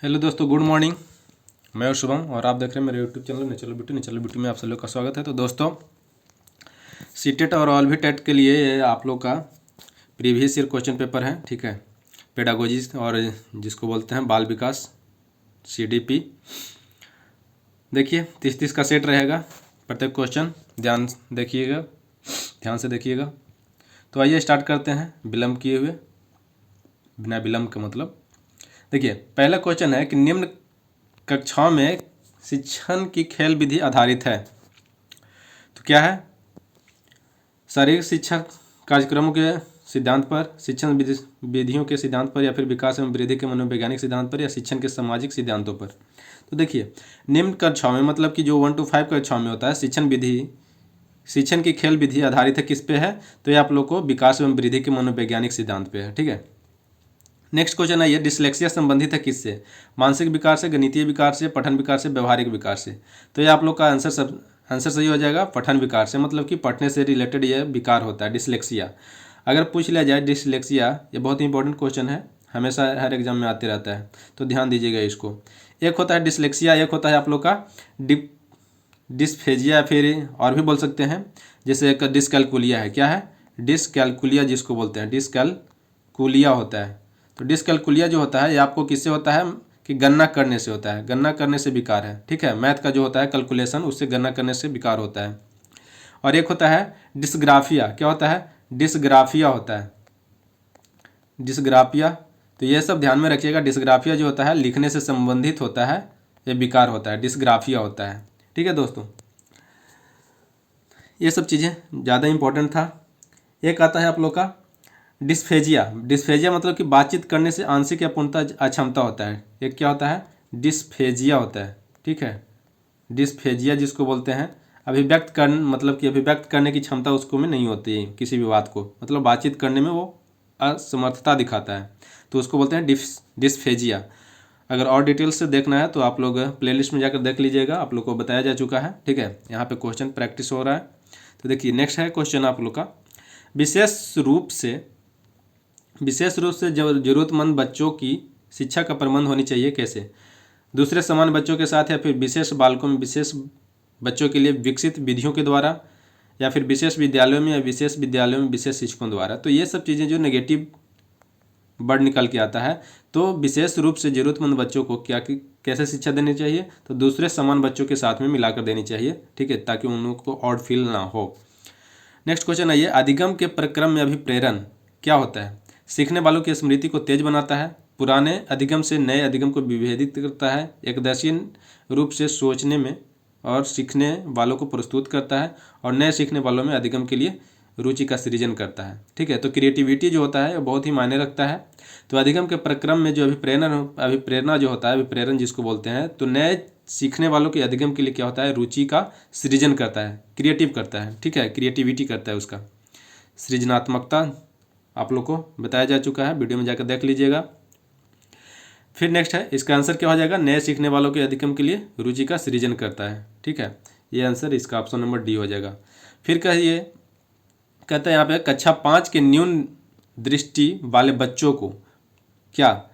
Hello दोस्तों, good morning. मैं और शुभम और आप देख रहे हैं मेरे यूट्यूब चैनल नेचुरल ब्यूटी में आप सब लोग का स्वागत है। तो दोस्तों, सीटेट और ऑल भी टेट के लिए ये आप लोग का प्रीवियस ईयर क्वेश्चन पेपर है, ठीक है। पेडागोजी और जिसको बोलते हैं बाल विकास CDP। देखिए 30-30 का सेट रहेगा, प्रत्येक क्वेश्चन ध्यान से देखिएगा। तो आइए स्टार्ट करते हैं विलंब किए हुए, बिना विलंब का मतलब। देखिए पहला क्वेश्चन है कि निम्न कक्षाओं में शिक्षण की खेल विधि आधारित है। तो क्या है? शारीरिक शिक्षा कार्यक्रमों के सिद्धांत पर, शिक्षण विधियों के सिद्धांत पर, या फिर विकास एवं वृद्धि के मनोवैज्ञानिक सिद्धांत पर, या शिक्षण के सामाजिक सिद्धांतों पर। तो देखिए निम्न कक्षाओं में मतलब कि जो 1 to 5 कक्षाओं में होता है शिक्षण की खेल विधि आधारित है किस पे है? तो ये आप लोग को विकास एवं वृद्धि के मनोवैज्ञानिक सिद्धांत पे है, ठीक है। नेक्स्ट क्वेश्चन है ये, डिसलेक्सिया संबंधित है किससे? मानसिक विकार से, गणितीय विकार से, पठन विकार से, व्यवहारिक विकार से। तो ये आप लोग का आंसर सही हो जाएगा पठन विकार से, मतलब कि पढ़ने से रिलेटेड ये विकार होता है डिसलेक्सिया। अगर पूछ लिया जाए डिसलेक्सिया, ये बहुत इंपॉर्टेंट क्वेश्चन है, हमेशा हर एग्जाम में आते रहता है, तो ध्यान दीजिएगा इसको। एक होता है डिसलेक्सिया, एक होता है आप लोग का डिस्फेजिया, फिर और भी बोल सकते हैं, जैसे एक डिसकैलकुलिया है। क्या है? डिसकैलकुलिया जिसको बोलते हैं, डिसकैलकुलिया होता है। तो डिसकैलकुलिया जो होता है ये आपको किससे होता है कि गणना करने से होता है, गणना करने से विकार है, ठीक है। मैथ का जो होता है कैलकुलेशन, उससे गणना करने से विकार होता है। और एक होता है डिसग्राफिया। क्या होता है? डिसग्राफिया होता है, डिसग्राफिया। तो ये सब ध्यान में रखिएगा, डिसग्राफिया जो होता है लिखने से संबंधित होता है, ये विकार होता है, डिसग्राफिया होता है, ठीक है दोस्तों। ये सब चीज़ें ज़्यादा इंपॉर्टेंट था। एक आता है आप लोग का डिस्फेजिया। डिस्फेजिया मतलब कि बातचीत करने से आंशिक या पूर्णतः अक्षमता होता है। एक क्या होता है? डिस्फेजिया होता है, ठीक है। डिस्फेजिया जिसको बोलते हैं अभिव्यक्त करने की क्षमता उसको में नहीं होती है, किसी भी बात को, मतलब बातचीत करने में वो असमर्थता दिखाता है, तो उसको बोलते हैं डिस्फेजिया। अगर और डिटेल से देखना है तो आप लोग प्लेलिस्ट में जाकर देख लीजिएगा, आप लोग को बताया जा चुका है, ठीक है। यहाँ पे क्वेश्चन प्रैक्टिस हो रहा है। तो देखिए नेक्स्ट है क्वेश्चन आप लोग का, विशेष रूप से जरूरतमंद बच्चों की शिक्षा का प्रबंध होनी चाहिए कैसे? दूसरे समान बच्चों के साथ, या फिर विशेष बालकों में विशेष बच्चों के लिए विकसित विधियों के द्वारा, या फिर विशेष विद्यालयों में, या विशेष विद्यालयों में विशेष शिक्षकों द्वारा। तो ये सब चीज़ें जो नेगेटिव वर्ड निकल के आता है, तो विशेष रूप से जरूरतमंद बच्चों को कैसे शिक्षा देनी चाहिए? तो दूसरे समान बच्चों के साथ में मिलाकर देनी चाहिए, ठीक है, ताकि उन लोगों को ऑड फील ना हो। नेक्स्ट क्वेश्चन है ये, अधिगम के प्रक्रम में अभिप्रेरण क्या होता है? सीखने वालों की स्मृति को तेज बनाता है, पुराने अधिगम से नए अधिगम को विभेदित करता है, एकदर्शी रूप से सोचने में और सीखने वालों को प्रस्तुत करता है, और नए सीखने वालों में अधिगम के लिए रुचि का सृजन करता है, ठीक है। तो क्रिएटिविटी जो होता है वो बहुत ही मायने रखता है। तो अधिगम के प्रक्रम में जो अभिप्रेरणा जो होता है, अभिप्रेरण जिसको बोलते हैं, तो नए सीखने वालों के अधिगम के लिए क्या होता है? रुचि का सृजन करता है, क्रिएटिव करता है, ठीक है, क्रिएटिविटी करता है, उसका सृजनात्मकता आप लोग को बताया जा चुका है, वीडियो में जाकर देख लीजिएगा। फिर नेक्स्ट है, इसका आंसर क्या हो जाएगा? नए सीखने वालों के अधिगम के लिए रुचि का सृजन करता है, ठीक है। ये आंसर इसका ऑप्शन नंबर डी हो जाएगा। फिर कहते हैं यहाँ पे कक्षा 5 के न्यून दृष्टि वाले बच्चों को क्या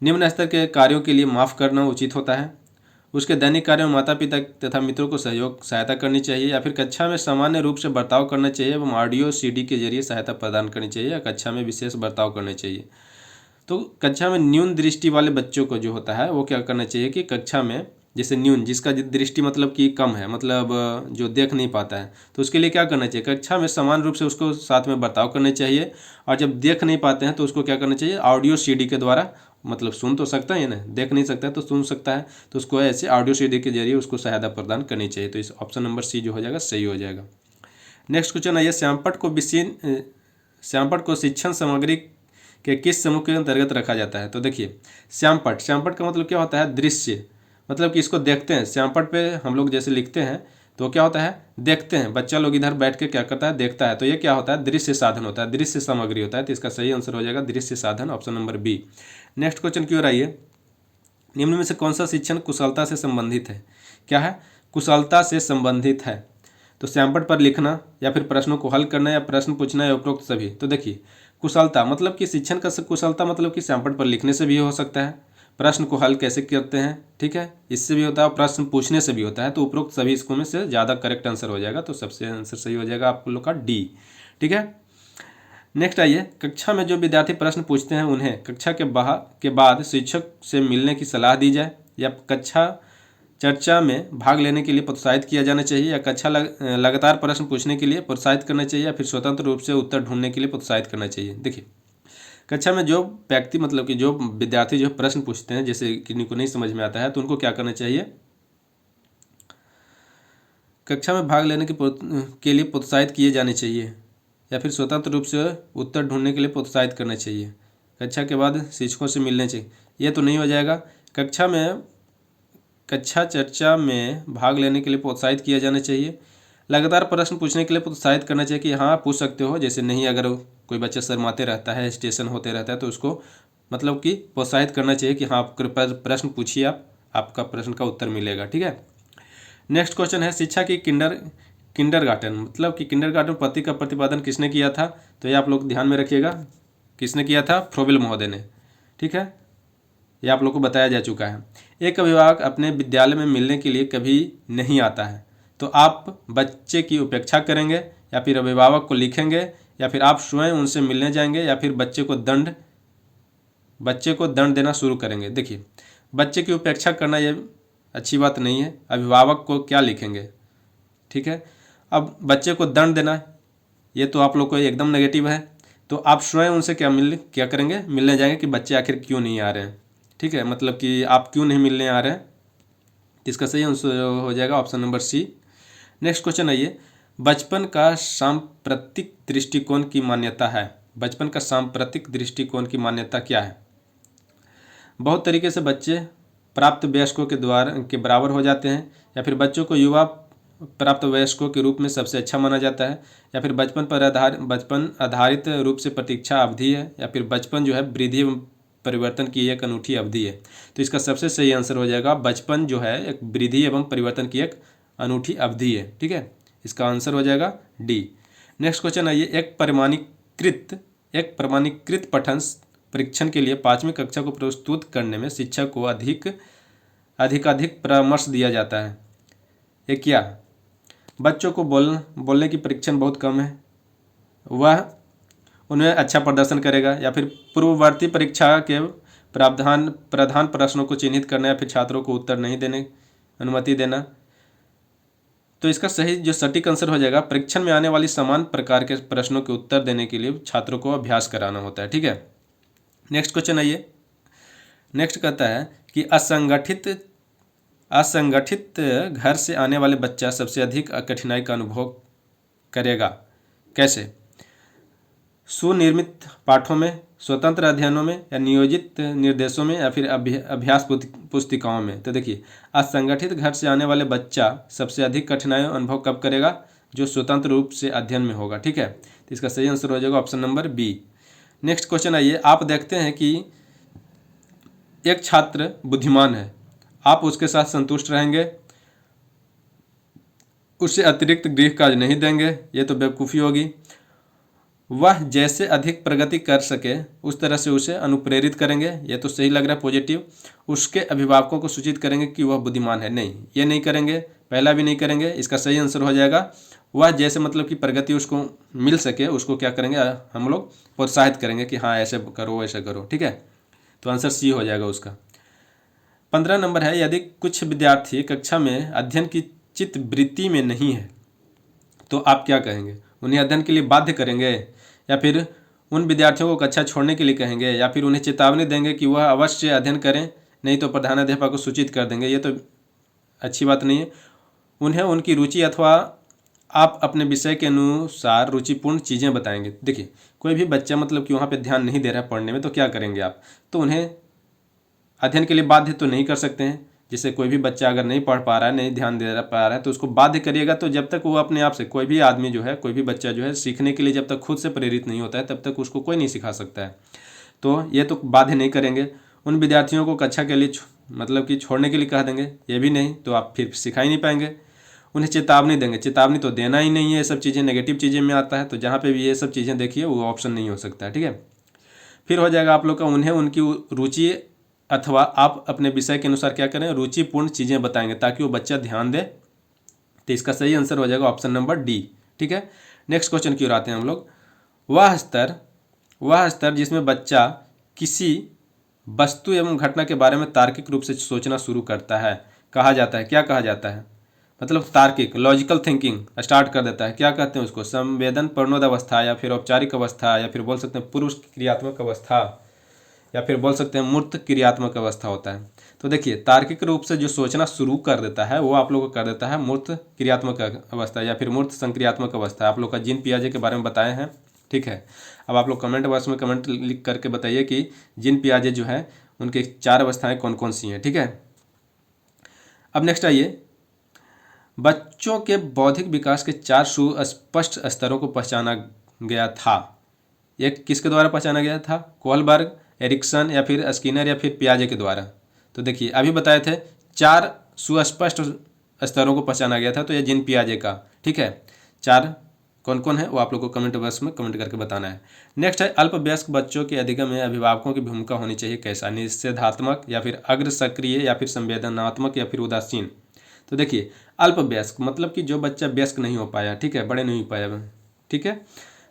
निम्न स्तर के कार्यों के लिए माफ़ करना उचित होता है? उसके दैनिक कार्यों में माता पिता तथा मित्रों को सहायता करनी चाहिए, या फिर कक्षा में सामान्य रूप से बर्ताव करना चाहिए एवं ऑडियो CD के जरिए सहायता प्रदान करनी चाहिए, या कक्षा में विशेष बर्ताव करना चाहिए? तो कक्षा में न्यून दृष्टि वाले बच्चों को जो होता है वो क्या करना चाहिए कि कक्षा में, जैसे न्यून जिसका दृष्टि मतलब कि कम है, मतलब जो देख नहीं पाता है, तो उसके लिए क्या करना चाहिए? कक्षा में समान रूप से उसको साथ में बर्ताव करना चाहिए, और जब देख नहीं पाते हैं तो उसको क्या करना चाहिए? ऑडियो CD के द्वारा, मतलब सुन तो सकता है ना, देख नहीं सकता है तो सुन सकता है, तो उसको ऐसे ऑडियो CD के जरिए उसको सहायता प्रदान करनी चाहिए। तो इस ऑप्शन नंबर सी जो हो जाएगा सही हो जाएगा। नेक्स्ट क्वेश्चन है ये, श्यामपट्ट को शिक्षण सामग्री के किस समूह के अंतर्गत रखा जाता है? तो देखिए श्यामपट्ट का मतलब क्या होता है? दृश्य, मतलब कि इसको देखते हैं। श्यामपट्ट पे हम लोग जैसे लिखते हैं तो क्या होता है? देखते हैं, बच्चा लोग इधर बैठ के क्या करता है? देखता है। तो ये क्या होता है? दृश्य साधन होता है, दृश्य सामग्री होता है। तो इसका सही आंसर हो जाएगा दृश्य साधन, option number B. Next question की ओर आइए, निम्न में से कौन सा शिक्षण कुशलता से संबंधित है? क्या है? कुशलता से संबंधित है। तो श्यामपट्ट पर लिखना, या फिर प्रश्नों को हल करना, या प्रश्न पूछना, या उपरोक्त सभी। तो देखिए कुशलता मतलब कि शिक्षण का कुशलता मतलब कि श्यामपट्ट पर लिखने से भी हो सकता है, प्रश्न को हल कैसे करते हैं, ठीक है, इससे भी होता है, प्रश्न पूछने से भी होता है। तो उपरोक्त सभी इसको में से ज़्यादा करेक्ट आंसर हो जाएगा, तो सबसे आंसर सही हो जाएगा आप लोग का डी, ठीक है। नेक्स्ट आइए, कक्षा में जो विद्यार्थी प्रश्न पूछते हैं उन्हें कक्षा के बाद शिक्षक से मिलने की सलाह दी जाए, या कक्षा चर्चा में भाग लेने के लिए प्रोत्साहित किया जाना चाहिए, या कक्षा लगातार प्रश्न पूछने के लिए प्रोत्साहित करना चाहिए, या फिर स्वतंत्र रूप से उत्तर ढूंढने के लिए प्रोत्साहित करना चाहिए। देखिए, कक्षा में जो व्यक्ति मतलब कि जो विद्यार्थी जो प्रश्न पूछते हैं, जैसे किसी को नहीं समझ में आता है तो उनको क्या करना चाहिए, कक्षा में भाग लेने के लिए प्रोत्साहित किए जाने चाहिए, या फिर स्वतंत्र रूप से उत्तर ढूंढने के लिए प्रोत्साहित करना चाहिए, कक्षा के बाद शिक्षकों से मिलने चाहिए। ये तो नहीं हो जाएगा। कक्षा चर्चा में भाग लेने के लिए प्रोत्साहित किया जाना चाहिए, लगातार प्रश्न पूछने के लिए प्रोत्साहित करना चाहिए कि हाँ पूछ सकते हो, जैसे नहीं अगर कोई बच्चा शर्माते रहता है, स्टेशन होते रहता है, तो उसको मतलब कि प्रोत्साहित करना चाहिए कि हाँ प्रश्न पूछिए, आपका प्रश्न का उत्तर मिलेगा, ठीक है। नेक्स्ट क्वेश्चन है, शिक्षा की किंडरगार्टन मतलब कि किंडरगार्टन पद्धति का प्रतिपादन किसने किया था, तो ये आप लोग ध्यान में रखिएगा, किसने किया था, फ्रोबेल महोदय ने, ठीक है, ये आप लोग को बताया जा चुका है। एक अभिभावक अपने विद्यालय में मिलने के लिए कभी नहीं आता है, तो आप बच्चे की उपेक्षा करेंगे, या फिर अभिभावक को लिखेंगे, या फिर आप स्वयं उनसे मिलने जाएंगे, या फिर बच्चे को दंड देना शुरू करेंगे। देखिए, बच्चे की उपेक्षा करना ये अच्छी बात नहीं है, अभिभावक को क्या लिखेंगे, ठीक है। अब बच्चे को दंड देना ये तो आप लोग को एकदम नेगेटिव है, तो आप स्वयं उनसे क्या करेंगे, मिलने जाएंगे कि बच्चे आखिर क्यों नहीं आ रहे हैं, ठीक है, मतलब कि आप क्यों नहीं मिलने आ रहे हैं। इसका सही आंसर हो जाएगा option number C. Next question आइए, बचपन का सांप्रतिक दृष्टिकोण की मान्यता है, बचपन का सांप्रतिक दृष्टिकोण की मान्यता क्या है। बहुत तरीके से बच्चे प्राप्त वयस्कों के बराबर हो जाते हैं, या फिर बच्चों को युवा प्राप्त वयस्कों के रूप में सबसे अच्छा माना जाता है, या फिर बचपन आधारित रूप से प्रतीक्षा अवधि है, या फिर बचपन जो है वृद्धि एवं परिवर्तन की एक अनूठी अवधि है। तो इसका सबसे सही आंसर हो जाएगा, बचपन जो है एक वृद्धि एवं परिवर्तन की एक अनूठी अवधि है, ठीक है, इसका आंसर हो जाएगा डी। नेक्स्ट क्वेश्चन आइए, एक प्रमाणीकृत पठन परीक्षण के लिए 5वीं कक्षा को प्रस्तुत करने में शिक्षक को अधिक परामर्श दिया जाता है। ये क्या, बच्चों को बोलने की परीक्षण बहुत कम है, वह उन्हें अच्छा प्रदर्शन करेगा, या फिर पूर्ववर्ती परीक्षा के प्रधान प्रश्नों को चिन्हित करना, या फिर छात्रों को उत्तर नहीं देने अनुमति देना। तो इसका सही जो सटीक आंसर हो जाएगा, परीक्षण में आने वाली समान प्रकार के प्रश्नों के उत्तर देने के लिए छात्रों को अभ्यास कराना होता है, ठीक है। नेक्स्ट क्वेश्चन आइए, नेक्स्ट कहता है कि असंगठित घर से आने वाले बच्चा सबसे अधिक कठिनाई का अनुभव करेगा, कैसे, सुनिर्मित पाठों में, स्वतंत्र अध्ययनों में, या नियोजित निर्देशों में, या फिर अभ्यास पुस्तिकाओं में। तो देखिए, असंगठित घर से आने वाले बच्चा सबसे अधिक कठिनाई अनुभव कब करेगा, जो स्वतंत्र रूप से अध्ययन में होगा, ठीक है। तो इसका सही आंसर हो जाएगा option number B. Next question आइए, आप देखते हैं कि एक छात्र बुद्धिमान है, आप उसके साथ संतुष्ट रहेंगे, उससे अतिरिक्त गृह कार्य नहीं देंगे, ये तो बेवकूफ़ी होगी। वह जैसे अधिक प्रगति कर सके उस तरह से उसे अनुप्रेरित करेंगे, ये तो सही लग रहा है पॉजिटिव। उसके अभिभावकों को सूचित करेंगे कि वह बुद्धिमान है, नहीं ये नहीं करेंगे, पहला भी नहीं करेंगे। इसका सही आंसर हो जाएगा वह जैसे मतलब कि प्रगति उसको मिल सके, उसको क्या करेंगे, हम लोग प्रोत्साहित करेंगे कि हाँ ऐसे करो ऐसे करो, ठीक है। तो आंसर सी हो जाएगा उसका। 15 नंबर है, यदि कुछ विद्यार्थी कक्षा में अध्ययन की चित्तवृत्ति में नहीं है तो आप क्या कहेंगे, उन्हें अध्ययन के लिए बाध्य करेंगे, या फिर उन विद्यार्थियों को कक्षा छोड़ने के लिए कहेंगे, या फिर उन्हें चेतावनी देंगे कि वह अवश्य अध्ययन करें, नहीं तो प्रधानाध्यापक को सूचित कर देंगे, ये तो अच्छी बात नहीं है। उन्हें उनकी रुचि अथवा आप अपने विषय के अनुसार रुचिपूर्ण चीज़ें बताएंगे। देखिए, कोई भी बच्चा मतलब कि वहाँ पे ध्यान नहीं दे रहा है पढ़ने में, तो क्या करेंगे आप, तो उन्हें अध्ययन के लिए बाध्य तो नहीं कर सकते हैं। जैसे कोई भी बच्चा अगर नहीं पढ़ पा रहा है, नहीं ध्यान दे पा रहा है, तो उसको बाध्य करिएगा, तो जब तक वो अपने आप से, कोई भी आदमी जो है, कोई भी बच्चा जो है सीखने के लिए जब तक खुद से प्रेरित नहीं होता है तब तक उसको कोई नहीं सिखा सकता है। तो ये तो बाध्य नहीं करेंगे। उन विद्यार्थियों को कक्षा के लिए मतलब कि छोड़ने के लिए कह देंगे, ये भी नहीं, तो आप फिर सिखा ही नहीं पाएंगे। उन्हें चेतावनी देंगे, चेतावनी तो देना ही नहीं है, ये सब चीज़ें नेगेटिव चीज़ें में आता है, तो जहाँ पे भी ये सब चीज़ें देखिए वो ऑप्शन नहीं हो सकता है, ठीक है। फिर हो जाएगा आप लोग का, उन्हें उनकी रुचि अथवा आप अपने विषय के अनुसार क्या करें, रुचिपूर्ण चीज़ें बताएंगे ताकि वो बच्चा ध्यान दे। तो इसका सही आंसर हो जाएगा ऑप्शन नंबर डी। ठीक है, नेक्स्ट क्वेश्चन की ओर आते हैं हम लोग। वह स्तर जिसमें बच्चा किसी वस्तु एवं घटना के बारे में तार्किक रूप से सोचना शुरू करता है कहा जाता है, क्या कहा जाता है? मतलब तार्किक लॉजिकल थिंकिंग स्टार्ट कर देता है, क्या कहते हैं उसको? संवेदन प्रणोद अवस्था, या फिर औपचारिक अवस्था, या फिर बोल सकते हैं पूर्व क्रियात्मक अवस्था, या फिर बोल सकते हैं मूर्त क्रियात्मक अवस्था होता है। तो देखिए, तार्किक रूप से जो सोचना शुरू कर देता है वो आप लोग को कर देता है मूर्त क्रियात्मक अवस्था या फिर मूर्त संक्रियात्मक अवस्था। आप लोग का जीन पियाजे के बारे में बताए हैं। ठीक है, अब आप लोग कमेंट बॉक्स में कमेंट लिख करके बताइए कि जीन पियाजे जो है उनके 4 अवस्थाएं कौन कौन सी हैं। ठीक है, अब नेक्स्ट आइए, बच्चों के बौद्धिक विकास के 4 सुस्पष्ट स्तरों को पहचाना गया था। एक किसके द्वारा पहचाना गया था? कोहलबर्ग, एरिक्सन, या फिर स्किनर, या फिर पियाजे के द्वारा। तो देखिए, अभी बताए थे 4 सुस्पष्ट स्तरों को पहचाना गया था, तो ये जीन पियाजे का। ठीक है, 4 कौन कौन है वो आप लोग को कमेंट बॉक्स में कमेंट करके बताना है। नेक्स्ट है, अल्पवयस्क बच्चों के अधिगम में अभिभावकों की भूमिका होनी चाहिए कैसा? निषेधात्मक, या फिर अग्र सक्रिय, या फिर संवेदनात्मक, या फिर उदासीन। तो देखिए, अल्पवयस्क मतलब कि जो बच्चा वयस्क नहीं हो पाया, ठीक है, बड़े नहीं हो पाया। ठीक है,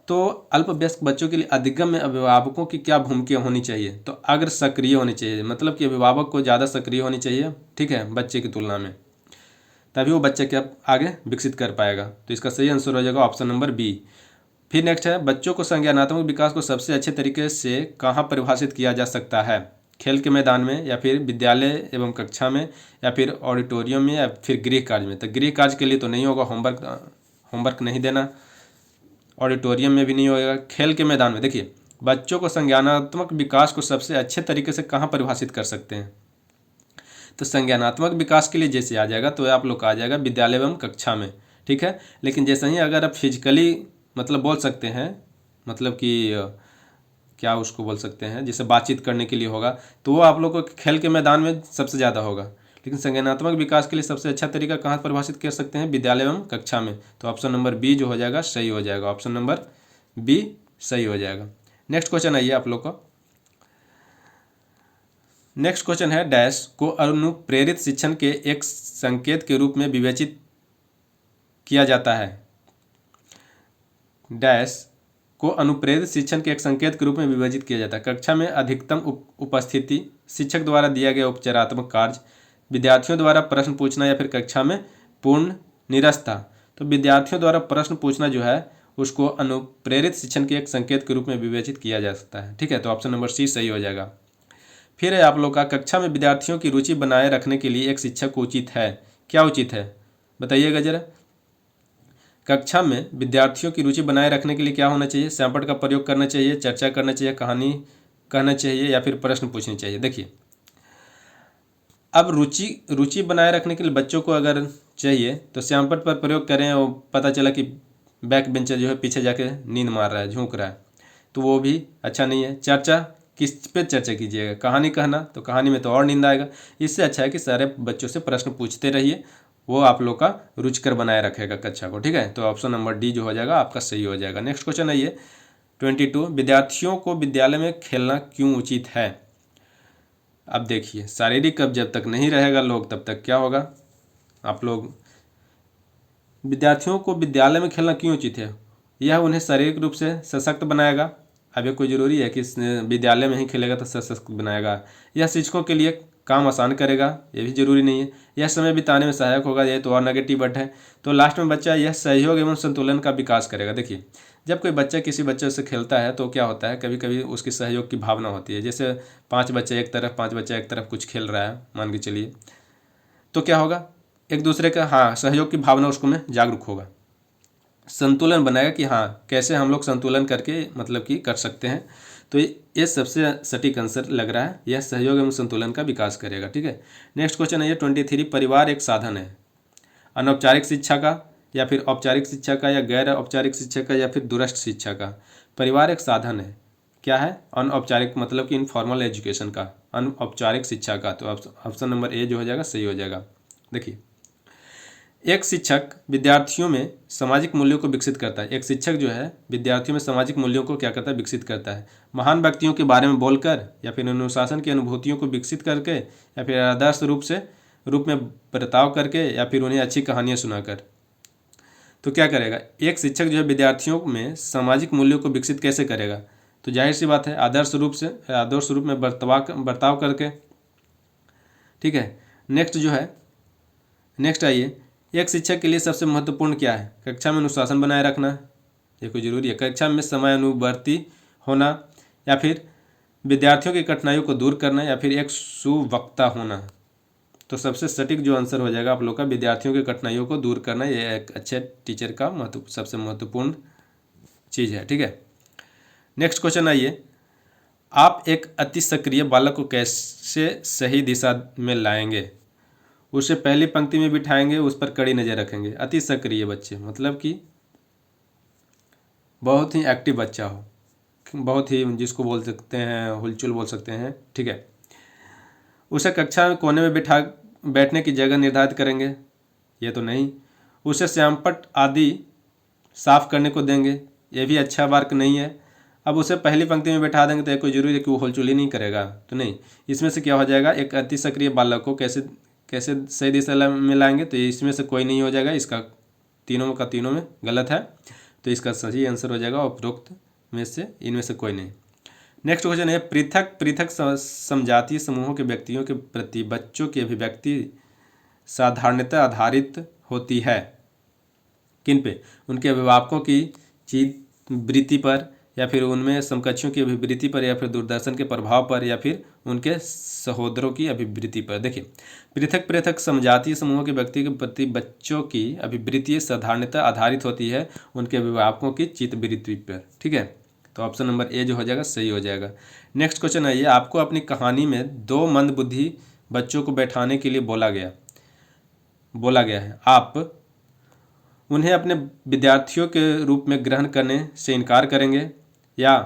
तो अल्पवयस्क बच्चों के लिए अधिगम में अभिभावकों की क्या भूमिका होनी चाहिए? तो अग्र सक्रिय होनी चाहिए, मतलब कि अभिभावक को ज़्यादा सक्रिय होनी चाहिए। ठीक है, बच्चे की तुलना में, तभी वो बच्चे क्या आगे विकसित कर पाएगा। तो इसका सही आंसर हो जाएगा ऑप्शन नंबर बी। फिर नेक्स्ट है, बच्चों को संज्ञानात्मक विकास को सबसे अच्छे तरीके से कहाँ परिभाषित किया जा सकता है? खेल के मैदान में, या फिर विद्यालय एवं कक्षा में, या फिर ऑडिटोरियम में, या फिर गृह कार्य में। तो गृह कार्य के लिए तो नहीं होगा, होमवर्क नहीं देना, ऑडिटोरियम में भी नहीं होगा, खेल के मैदान में। देखिए, बच्चों को संज्ञानात्मक विकास को सबसे अच्छे तरीके से कहाँ परिभाषित कर सकते हैं? तो संज्ञानात्मक विकास के लिए जैसे आ जाएगा तो आप लोग का आ जाएगा विद्यालय एवं कक्षा में। ठीक है, लेकिन जैसे ही अगर आप फिजिकली मतलब बोल सकते हैं, मतलब कि क्या उसको बोल सकते हैं, जैसे बातचीत करने के लिए होगा, तो वो आप लोग को खेल के मैदान में सबसे ज़्यादा होगा। लेकिन संज्ञानात्मक विकास के लिए सबसे अच्छा तरीका कहाँ परिभाषित कर सकते हैं? विद्यालय एवं कक्षा में। तो ऑप्शन नंबर बी जो हो जाएगा सही हो जाएगा, ऑप्शन नंबर बी सही हो जाएगा। नेक्स्ट क्वेश्चन आइए आप लोग को। नेक्स्ट क्वेश्चन है, डैश को अनुप्रेरित शिक्षण के एक संकेत के रूप में विवेचित किया जाता है। डैश को अनुप्रेरित शिक्षण के एक संकेत के रूप में विभाजित किया जाता है। कक्षा में अधिकतम उपस्थिति, शिक्षक द्वारा दिया गया उपचारात्मक कार्य, विद्यार्थियों द्वारा प्रश्न पूछना, या फिर कक्षा में पूर्ण निरस्ता। तो विद्यार्थियों द्वारा प्रश्न पूछना जो है उसको अनुप्रेरित शिक्षण के एक संकेत के रूप में विवेचित किया जा सकता है। ठीक है, तो ऑप्शन नंबर सी सही हो जाएगा। फिर है आप लोग का, कक्षा में विद्यार्थियों की रुचि बनाए रखने के लिए एक शिक्षक उचित है। क्या उचित है बताइएगा जरा। कक्षा में विद्यार्थियों की रुचि बनाए रखने के लिए क्या होना चाहिए? सैंपट का प्रयोग करना चाहिए, चर्चा करना चाहिए, कहानी कहना चाहिए, या फिर प्रश्न पूछनी चाहिए। देखिए, अब रुचि बनाए रखने के लिए बच्चों को अगर चाहिए तो सैंपट पर प्रयोग करें और पता चला कि बैक बेंचर जो है पीछे जाके नींद मार रहा है, झूक रहा है, तो वो भी अच्छा नहीं है। चर्चा किस पे चर्चा कीजिएगा? कहानी कहना, तो कहानी में तो और नींद आएगा। इससे अच्छा है कि सारे बच्चों से प्रश्न पूछते रहिए, वो आप लोग का रुचिकर बनाए रखेगा कक्षा को। ठीक है, तो ऑप्शन नंबर डी जो हो जाएगा आपका सही हो जाएगा। नेक्स्ट क्वेश्चन आइए 22, विद्यार्थियों को विद्यालय में खेलना क्यों उचित है? अब देखिए, शारीरिक अब जब तक नहीं रहेगा लोग तब तक क्या होगा? आप लोग, विद्यार्थियों को विद्यालय में खेलना क्यों उचित है? यह उन्हें शारीरिक रूप से सशक्त बनाएगा। अब ये कोई ज़रूरी है कि विद्यालय में ही खेलेगा तो सशक्त बनाएगा? यह शिक्षकों के लिए काम आसान करेगा? ये भी जरूरी नहीं है। यह समय बिताने में सहायक होगा? ये तो और नेगेटिव वर्ड है। तो लास्ट में बच्चा यह सहयोग एवं संतुलन का विकास करेगा। देखिए, जब कोई बच्चा किसी बच्चे से खेलता है तो क्या होता है, कभी कभी उसकी सहयोग की भावना होती है। जैसे 5 बच्चे एक तरफ, 5 बच्चे एक तरफ कुछ खेल रहा है मान के चलिए, तो क्या होगा, एक दूसरे का सहयोग की भावना उसको में जागरूक होगा, संतुलन बनाएगा कि कैसे हम लोग संतुलन करके मतलब कि कर सकते हैं। तो ये सबसे सटीक आंसर लग रहा है, यह सहयोग एवं संतुलन का विकास करेगा। ठीक है, नेक्स्ट क्वेश्चन है ये 23, परिवार एक साधन है अनौपचारिक शिक्षा का, या फिर औपचारिक शिक्षा का, या गैर औपचारिक शिक्षा का, या फिर दूरस्थ शिक्षा का? परिवार एक साधन है, क्या है? अनौपचारिक मतलब कि इनफॉर्मल एजुकेशन का, अनौपचारिक शिक्षा का। तो ऑप्शन नंबर ए जो हो जाएगा सही हो जाएगा। देखिए, एक शिक्षक विद्यार्थियों में सामाजिक मूल्यों को विकसित करता है। एक शिक्षक जो है विद्यार्थियों में सामाजिक मूल्यों को क्या करता है, विकसित करता है। महान व्यक्तियों के बारे में बोलकर या फिर अनुशासन की अनुभूतियों को विकसित करके या फिर आदर्श रूप में बर्ताव करके या फिर उन्हें अच्छी कहानियाँ सुनाकर। तो क्या करेगा, एक शिक्षक जो है विद्यार्थियों में सामाजिक मूल्यों को विकसित कैसे करेगा, तो जाहिर सी बात है आदर्श रूप में बर्ताव करके। ठीक है, नेक्स्ट आइए, एक शिक्षक के लिए सबसे महत्वपूर्ण क्या है, कक्षा में अनुशासन बनाए रखना, ये कोई जरूरी है। कक्षा में समयानुवर्ती होना या फिर विद्यार्थियों की कठिनाइयों को दूर करना या फिर एक सुवक्ता होना। तो सबसे सटीक जो आंसर हो जाएगा आप लोग का, विद्यार्थियों की कठिनाइयों को दूर करना, ये एक अच्छे टीचर का सबसे महत्वपूर्ण चीज़ है। ठीक है, नेक्स्ट क्वेश्चन आइए, आप एक अति सक्रिय बालक को कैसे सही दिशा में लाएंगे। उसे पहली पंक्ति में बिठाएंगे, उस पर कड़ी नज़र रखेंगे। अति सक्रिय बच्चे मतलब कि बहुत ही एक्टिव बच्चा हो, बहुत ही, जिसको बोल सकते हैं हुलचुल बोल सकते हैं। ठीक है, उसे कक्षा में कोने में बैठने की जगह निर्धारित करेंगे, ये तो नहीं। उसे श्यामपट्ट आदि साफ करने को देंगे, ये भी अच्छा वर्क नहीं है। अब उसे पहली पंक्ति में बैठा देंगे तो ये कोई जरूरी है कि वो हुलचुल ही नहीं करेगा, तो नहीं। इसमें से क्या हो जाएगा, एक अति सक्रिय बालक को कैसे सही दिशा में लाएंगे, तो इसमें से कोई नहीं हो जाएगा, इसका तीनों में गलत है। तो इसका सही आंसर हो जाएगा उपरोक्त में से इनमें से कोई नहीं। नेक्स्ट क्वेश्चन है, पृथक समजातीय समूहों के व्यक्तियों के प्रति बच्चों की अभिव्यक्ति साधारणतः आधारित होती है किन पे, उनके अभिभावकों की चित्तवृत्ति पर या फिर उनमें समकक्षों की अभिवृत्ति पर या फिर दूरदर्शन के प्रभाव पर या फिर उनके सहोदरों की अभिवृत्ति पर। देखिए, पृथक समजातीय समूहों के व्यक्ति के प्रति बच्चों की अभिवृत्ति साधारणतः आधारित होती है उनके अभिभावकों की चित्तवृत्ति पर। ठीक है, तो ऑप्शन नंबर ए जो हो जाएगा सही हो जाएगा। नेक्स्ट क्वेश्चन आइए, आपको अपनी कहानी में 2 मंदबुद्धि बच्चों को बैठाने के लिए बोला गया है। आप उन्हें अपने विद्यार्थियों के रूप में ग्रहण करने से इनकार करेंगे या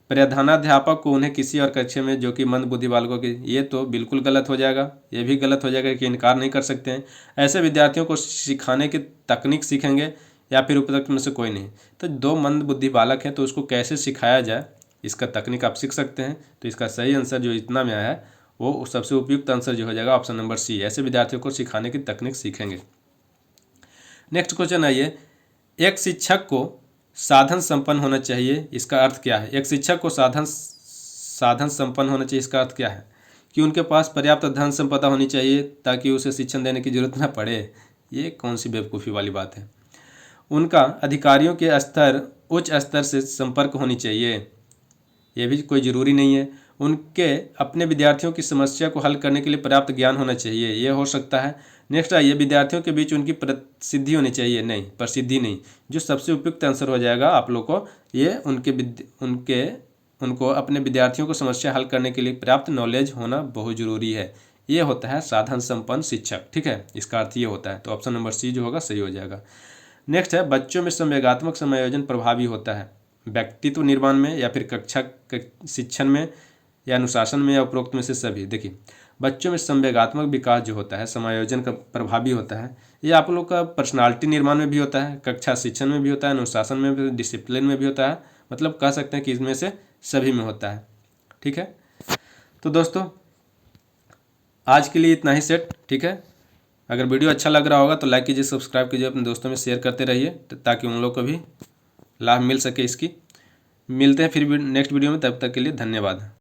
प्रधानाध्यापक को उन्हें किसी और कक्षा में जो कि मंदबुद्धि बालकों की, ये तो बिल्कुल गलत हो जाएगा, ये भी गलत हो जाएगा कि इनकार नहीं कर सकते हैं। ऐसे विद्यार्थियों को सिखाने की तकनीक सीखेंगे या फिर उपरोक्त में से कोई नहीं। तो 2 मंदबुद्धि बालक हैं तो उसको कैसे सिखाया जाए, इसका तकनीक आप सीख सकते हैं। तो इसका सही आंसर जो इतना में आया है वो सबसे उपयुक्त आंसर जो हो जाएगा ऑप्शन नंबर सी, ऐसे विद्यार्थियों को सिखाने की तकनीक सीखेंगे। नेक्स्ट क्वेश्चन आइए, एक शिक्षक को साधन संपन्न होना चाहिए, इसका अर्थ क्या है। एक शिक्षक को साधन संपन्न होना चाहिए, इसका अर्थ क्या है कि उनके पास पर्याप्त धन संपदा होनी चाहिए ताकि उसे शिक्षण देने की जरूरत न पड़े। ये कौन सी बेवकूफ़ी वाली बात है। उनका अधिकारियों के उच्च स्तर से संपर्क होनी चाहिए, ये भी कोई ज़रूरी नहीं है। उनके अपने विद्यार्थियों की समस्या को हल करने के लिए पर्याप्त ज्ञान होना चाहिए, ये हो सकता है। नेक्स्ट आइए, विद्यार्थियों के बीच उनकी प्रसिद्धि होनी चाहिए, नहीं प्रसिद्धि नहीं। जो सबसे उपयुक्त आंसर हो जाएगा आप लोग को, ये उनको अपने विद्यार्थियों को समस्या हल करने के लिए पर्याप्त नॉलेज होना बहुत ज़रूरी है। ये होता है साधन संपन्न शिक्षक। ठीक है, इसका अर्थ ये होता है। तो ऑप्शन नंबर सी जो होगा सही हो जाएगा। नेक्स्ट है, बच्चों में संवेगात्मक समायोजन प्रभावी होता है व्यक्तित्व निर्माण में या फिर कक्षा शिक्षण में या अनुशासन में या उपरोक्त में से सभी। देखिए, बच्चों में संवेगात्मक विकास जो होता है समायोजन का प्रभावी होता है, ये आप लोग का पर्सनालिटी निर्माण में भी होता है, कक्षा शिक्षण में भी होता है, अनुशासन में भी, डिसिप्लिन में भी होता है। मतलब कह सकते हैं कि इसमें से सभी में होता है। ठीक है, तो दोस्तों आज के लिए इतना ही सेट। ठीक है, अगर वीडियो अच्छा लग रहा होगा तो लाइक कीजिए, सब्सक्राइब कीजिए, अपने दोस्तों में शेयर करते रहिए ताकि उन लोग को भी लाभ मिल सके इसकी। मिलते हैं फिर नेक्स्ट वीडियो में, तब तक के लिए धन्यवाद।